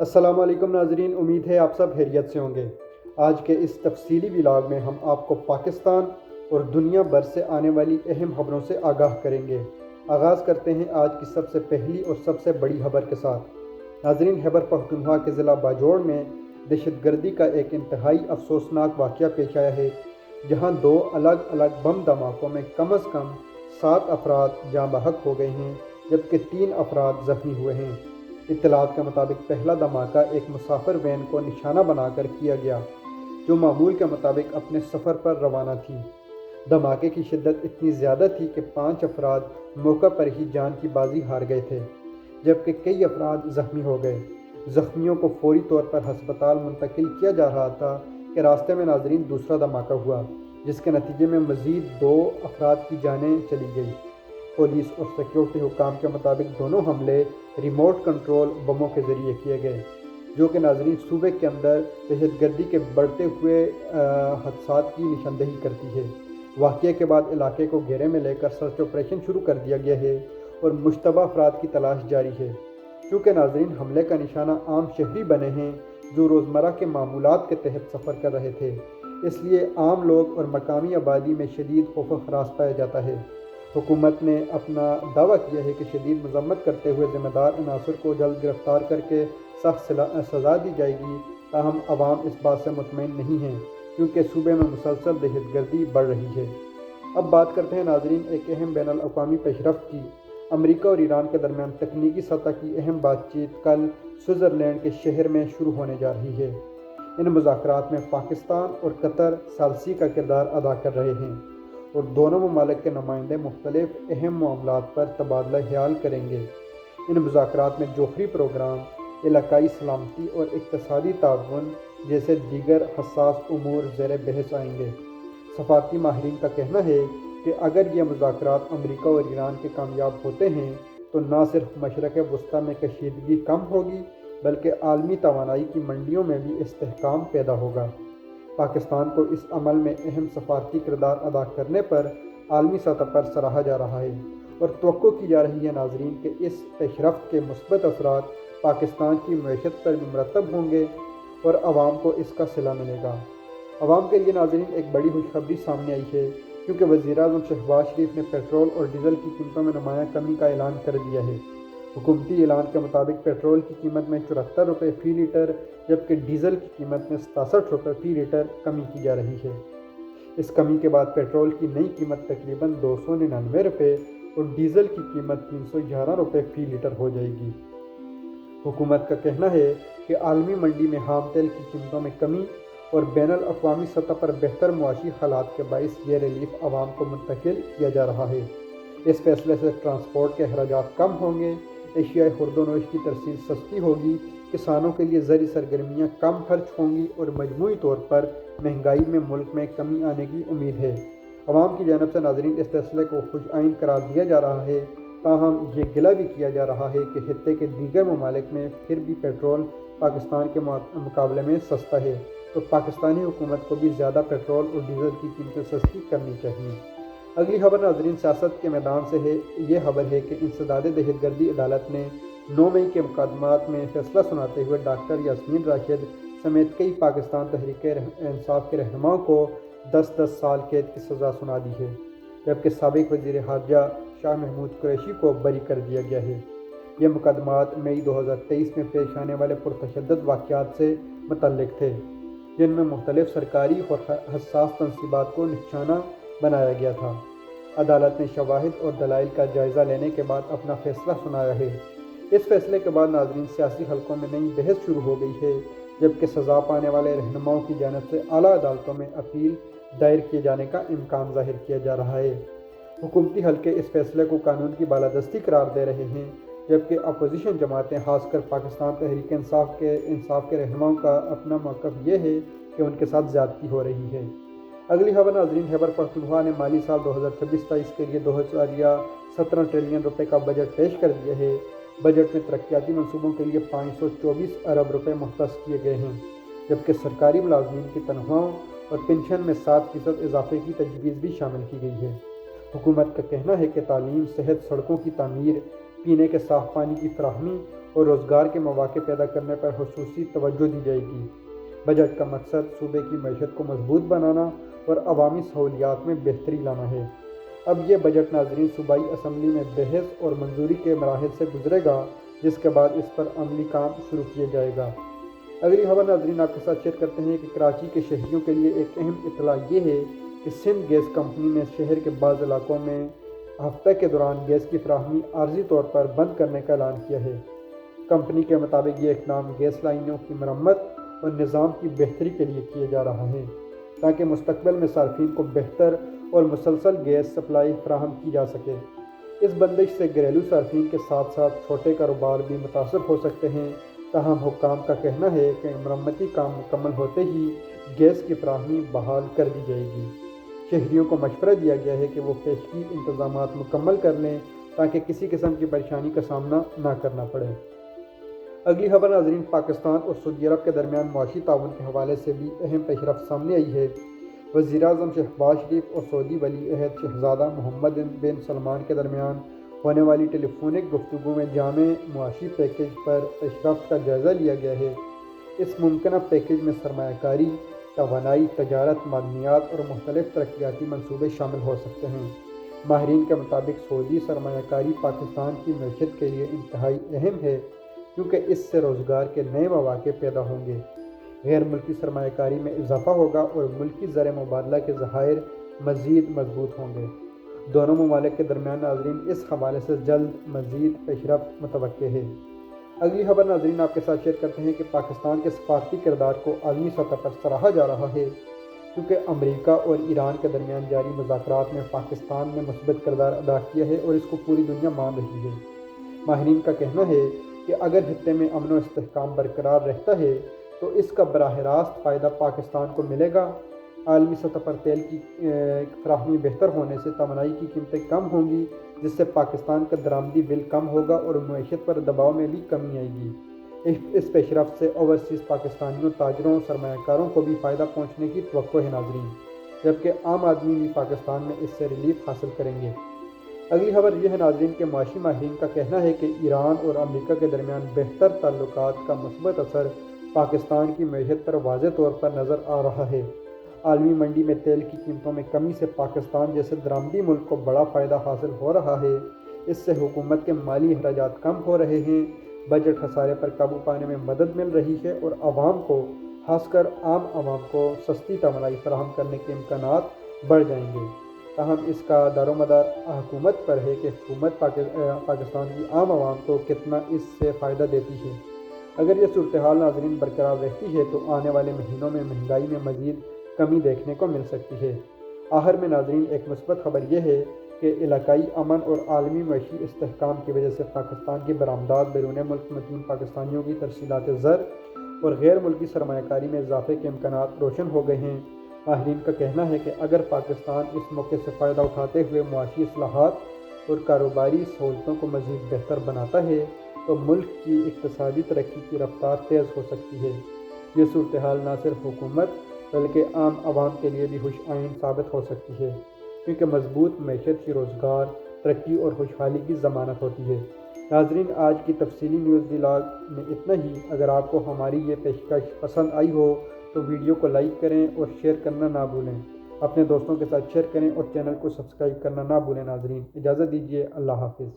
السلام علیکم ناظرین، امید ہے آپ سب خیریت سے ہوں گے۔ آج کے اس تفصیلی ولاگ میں ہم آپ کو پاکستان اور دنیا بھر سے آنے والی اہم خبروں سے آگاہ کریں گے۔ آغاز کرتے ہیں آج کی سب سے پہلی اور سب سے بڑی خبر کے ساتھ۔ ناظرین، خیبر پختونخوا کے ضلع باجوڑ میں دہشت گردی کا ایک انتہائی افسوسناک واقعہ پیش آیا ہے، جہاں دو الگ الگ بم دھماکوں میں کم از کم 7 افراد جاں بحق ہو گئے ہیں، جبکہ 3 افراد زخمی ہوئے ہیں۔ اطلاعات کے مطابق پہلا دھماکہ ایک مسافر وین کو نشانہ بنا کر کیا گیا، جو معمول کے مطابق اپنے سفر پر روانہ تھی۔ دھماکے کی شدت اتنی زیادہ تھی کہ 5 افراد موقع پر ہی جان کی بازی ہار گئے تھے، جبکہ کئی افراد زخمی ہو گئے۔ زخمیوں کو فوری طور پر ہسپتال منتقل کیا جا رہا تھا کہ راستے میں ناظرین دوسرا دھماکہ ہوا، جس کے نتیجے میں مزید 2 افراد کی جانیں چلی گئی۔ پولیس اور سیکیورٹی حکام کے مطابق دونوں حملے ریموٹ کنٹرول بموں کے ذریعے کیے گئے، جو کہ ناظرین صوبے کے اندر دہشت گردی کے بڑھتے ہوئے حادثات کی نشاندہی کرتی ہے۔ واقعے کے بعد علاقے کو گھیرے میں لے کر سرچ آپریشن شروع کر دیا گیا ہے اور مشتبہ افراد کی تلاش جاری ہے۔ چونکہ ناظرین حملے کا نشانہ عام شہری بنے ہیں جو روزمرہ کے معمولات کے تحت سفر کر رہے تھے، اس لیے عام لوگ اور مقامی آبادی میں شدید خوف و ہراس پایا جاتا ہے۔ حکومت نے اپنا دعویٰ کیا ہے کہ شدید مذمت کرتے ہوئے ذمہ دار عناصر کو جلد گرفتار کر کے سخت سزا دی جائے گی، تاہم عوام اس بات سے مطمئن نہیں ہیں کیونکہ صوبے میں مسلسل دہشت گردی بڑھ رہی ہے۔ اب بات کرتے ہیں ناظرین ایک اہم بین الاقوامی پیش رفت کی۔ امریکہ اور ایران کے درمیان تکنیکی سطح کی اہم بات چیت کل سوئٹزرلینڈ کے شہر میں شروع ہونے جا رہی ہے۔ ان مذاکرات میں پاکستان اور قطر ثالثی کا کردار ادا کر رہے ہیں اور دونوں ممالک کے نمائندے مختلف اہم معاملات پر تبادلہ خیال کریں گے۔ ان مذاکرات میں جوہری پروگرام، علاقائی سلامتی اور اقتصادی تعاون جیسے دیگر حساس امور زیر بحث آئیں گے۔ سفارتی ماہرین کا کہنا ہے کہ اگر یہ مذاکرات امریکہ اور ایران کے کامیاب ہوتے ہیں تو نہ صرف مشرق وسطیٰ میں کشیدگی کم ہوگی بلکہ عالمی توانائی کی منڈیوں میں بھی استحکام پیدا ہوگا۔ پاکستان کو اس عمل میں اہم سفارتی کردار ادا کرنے پر عالمی سطح پر سراہا جا رہا ہے اور توقع کی جا رہی ہے ناظرین کہ اس پیش رفت کے مثبت اثرات پاکستان کی معیشت پر بھی مرتب ہوں گے اور عوام کو اس کا صلہ ملے گا۔ عوام کے لیے ناظرین ایک بڑی خوشخبری سامنے آئی ہے، کیونکہ وزیر اعظم شہباز شریف نے پیٹرول اور ڈیزل کی قیمتوں میں نمایاں کمی کا اعلان کر دیا ہے۔ حکومتی اعلان کے مطابق پیٹرول کی قیمت میں 74 روپے فی لیٹر جبکہ ڈیزل کی قیمت میں 67 روپے فی لیٹر کمی کی جا رہی ہے۔ اس کمی کے بعد پیٹرول کی نئی قیمت تقریباً 299 روپے اور ڈیزل کی قیمت 311 روپے فی لیٹر ہو جائے گی۔ حکومت کا کہنا ہے کہ عالمی منڈی میں خام تیل کی قیمتوں میں کمی اور بین الاقوامی سطح پر بہتر معاشی حالات کے باعث یہ ریلیف عوام کو منتقل کیا جا رہا ہے۔ اس فیصلے سے ٹرانسپورٹ کے اخراجات کم ہوں گے، اشیاء خرد و نوش کی ترسیل سستی ہوگی، کسانوں کے لیے زرعی سرگرمیاں کم خرچ ہوں گی اور مجموعی طور پر مہنگائی میں ملک میں کمی آنے کی امید ہے۔ عوام کی جانب سے ناظرین اس فیصلے کو خوش آئند قرار دیا جا رہا ہے، تاہم یہ گلہ بھی کیا جا رہا ہے کہ خطے کے دیگر ممالک میں پھر بھی پیٹرول پاکستان کے مقابلے میں سستا ہے، تو پاکستانی حکومت کو بھی زیادہ پیٹرول اور ڈیزل کی قیمتیں سستی کرنی چاہیے۔ اگلی خبر ناظرین سیاست کے میدان سے ہے۔ یہ خبر ہے کہ انسداد دہشت گردی عدالت نے 9 مئی کے مقدمات میں فیصلہ سناتے ہوئے ڈاکٹر یاسمین راشد سمیت کئی پاکستان تحریک انصاف کے رہنماؤں کو 10 سال قید کی سزا سنا دی ہے، جبکہ سابق وزیر خارجہ شاہ محمود قریشی کو بری کر دیا گیا ہے۔ یہ مقدمات مئی 2023 میں پیش آنے والے پرتشدد واقعات سے متعلق تھے، جن میں مختلف سرکاری اور حساس تنصیبات کو نشانہ بنایا گیا تھا۔ عدالت نے شواہد اور دلائل کا جائزہ لینے کے بعد اپنا فیصلہ سنایا ہے۔ اس فیصلے کے بعد ناظرین سیاسی حلقوں میں نئی بحث شروع ہو گئی ہے، جبکہ سزا پانے والے رہنماؤں کی جانب سے اعلیٰ عدالتوں میں اپیل دائر کیے جانے کا امکان ظاہر کیا جا رہا ہے۔ حکومتی حلقے اس فیصلے کو قانون کی بالادستی قرار دے رہے ہیں، جبکہ اپوزیشن جماعتیں خاص کر پاکستان تحریک انصاف کے رہنماؤں کا اپنا موقف یہ ہے کہ ان کے ساتھ زیادتی ہو رہی ہے۔ اگلی خبر ناظرین خیبر پختونخوا نے مالی سال 2026-27 کے لیے 2017 ٹریلین روپے کا بجٹ پیش کر دیا ہے۔ بجٹ میں ترقیاتی منصوبوں کے لیے 524 ارب روپے مختص کیے گئے ہیں، جبکہ سرکاری ملازمین کی تنخواہوں اور پنشن میں 7% اضافے کی تجویز بھی شامل کی گئی ہے۔ حکومت کا کہنا ہے کہ تعلیم، صحت، سڑکوں کی تعمیر، پینے کے صاف پانی کی فراہمی اور روزگار کے مواقع پیدا کرنے پر خصوصی توجہ دی جائے گی۔ بجٹ کا مقصد صوبے کی معیشت کو مضبوط بنانا اور عوامی سہولیات میں بہتری لانا ہے۔ اب یہ بجٹ ناظرین صوبائی اسمبلی میں بحث اور منظوری کے مراحل سے گزرے گا، جس کے بعد اس پر عملی کام شروع کیا جائے گا۔ اگلی خبر ناظرین آپ کے ساتھ شیئر کرتے ہیں کہ کراچی کے شہریوں کے لیے ایک اہم اطلاع یہ ہے کہ سندھ گیس کمپنی نے شہر کے بعض علاقوں میں ہفتہ کے دوران گیس کی فراہمی عارضی طور پر بند کرنے کا اعلان کیا ہے۔ کمپنی کے مطابق یہ اقدام گیس لائنوں کی مرمت اور نظام کی بہتری کے لیے کیا جا رہا ہے، تاکہ مستقبل میں صارفین کو بہتر اور مسلسل گیس سپلائی فراہم کی جا سکے۔ اس بندش سے گھریلو صارفین کے ساتھ ساتھ چھوٹے کاروبار بھی متاثر ہو سکتے ہیں، تاہم حکام کا کہنا ہے کہ مرمتی کام مکمل ہوتے ہی گیس کی فراہمی بحال کر دی جائے گی۔ شہریوں کو مشورہ دیا گیا ہے کہ وہ پیشگی انتظامات مکمل کر لیں تاکہ کسی قسم کی پریشانی کا سامنا نہ کرنا پڑے۔ اگلی خبر ناظرین پاکستان اور سعودی عرب کے درمیان معاشی تعاون کے حوالے سے بھی اہم پیش رفت سامنے آئی ہے۔ وزیر اعظم شہباز شریف اور سعودی ولی عہد شہزادہ محمد بن سلمان کے درمیان ہونے والی ٹیلی فونک گفتگو میں جامع معاشی پیکیج پر پیش رفت کا جائزہ لیا گیا ہے۔ اس ممکنہ پیکیج میں سرمایہ کاری، توانائی، تجارت، معدنیات اور مختلف ترقیاتی منصوبے شامل ہو سکتے ہیں۔ ماہرین کے مطابق سعودی سرمایہ کاری پاکستان کی معیشت کے لیے انتہائی اہم ہے، کیونکہ اس سے روزگار کے نئے مواقع پیدا ہوں گے، غیر ملکی سرمایہ کاری میں اضافہ ہوگا اور ملکی زر مبادلہ کے ذخائر مزید مضبوط ہوں گے۔ دونوں ممالک کے درمیان ناظرین اس حوالے سے جلد مزید پیش رفت متوقع ہے۔ اگلی خبر ناظرین آپ کے ساتھ شیئر کرتے ہیں کہ پاکستان کے سفارتی کردار کو عالمی سطح پر سراہا جا رہا ہے، کیونکہ امریکہ اور ایران کے درمیان جاری مذاکرات میں پاکستان نے مثبت کردار ادا کیا ہے اور اس کو پوری دنیا مان رہی ہے۔ ماہرین کا کہنا ہے کہ اگر خطے میں امن و استحکام برقرار رہتا ہے تو اس کا براہ راست فائدہ پاکستان کو ملے گا۔ عالمی سطح پر تیل کی فراہمی بہتر ہونے سے توانائی کی قیمتیں کم ہوں گی، جس سے پاکستان کا درآمدی بل کم ہوگا اور معیشت پر دباؤ میں بھی کمی آئے گی۔ اس پیش رفت سے اوورسیز پاکستانیوں، تاجروں اور سرمایہ کاروں کو بھی فائدہ پہنچنے کی توقع ہے ناظرین، جبکہ عام آدمی بھی پاکستان میں اس سے ریلیف حاصل کریں گے۔ اگلی خبر یہ ہے ناظرین کہ معاشی ماہرین کا کہنا ہے کہ ایران اور امریکہ کے درمیان بہتر تعلقات کا مثبت اثر پاکستان کی معیشت پر واضح طور پر نظر آ رہا ہے۔ عالمی منڈی میں تیل کی قیمتوں میں کمی سے پاکستان جیسے درآمدی ملک کو بڑا فائدہ حاصل ہو رہا ہے۔ اس سے حکومت کے مالی اخراجات کم ہو رہے ہیں، بجٹ خسارے پر قابو پانے میں مدد مل رہی ہے اور عوام کو، خاص کر عام عوام کو سستی توانائی فراہم کرنے کے امکانات بڑھ جائیں گے۔ تاہم اس کا دار و مدار حکومت پر ہے کہ حکومت پاکستان کی عام عوام کو کتنا اس سے فائدہ دیتی ہے۔ اگر یہ صورتحال ناظرین برقرار رہتی ہے تو آنے والے مہینوں میں مہنگائی میں مزید کمی دیکھنے کو مل سکتی ہے۔ آخر میں ناظرین ایک مثبت خبر یہ ہے کہ علاقائی امن اور عالمی معاشی استحکام کی وجہ سے پاکستان کی برآمدات بیرون ملک مقیم پاکستانیوں کی ترسیلات زر اور غیر ملکی سرمایہ کاری میں اضافے کے امکانات روشن ہو گئے ہیں۔ ماہرین کا کہنا ہے کہ اگر پاکستان اس موقع سے فائدہ اٹھاتے ہوئے معاشی اصلاحات اور کاروباری سہولتوں کو مزید بہتر بناتا ہے تو ملک کی اقتصادی ترقی کی رفتار تیز ہو سکتی ہے۔ یہ صورتحال نہ صرف حکومت بلکہ عام عوام کے لیے بھی خوش آئند ثابت ہو سکتی ہے، کیونکہ مضبوط معیشت کی روزگار، ترقی اور خوشحالی کی ضمانت ہوتی ہے۔ ناظرین آج کی تفصیلی نیوز ولاگ میں اتنا ہی۔ اگر آپ کو ہماری یہ پیشکش پسند آئی ہو تو ویڈیو کو لائک کریں اور شیئر کرنا نہ بھولیں، اپنے دوستوں کے ساتھ شیئر کریں اور چینل کو سبسکرائب کرنا نہ بھولیں۔ ناظرین اجازت دیجیے، اللہ حافظ۔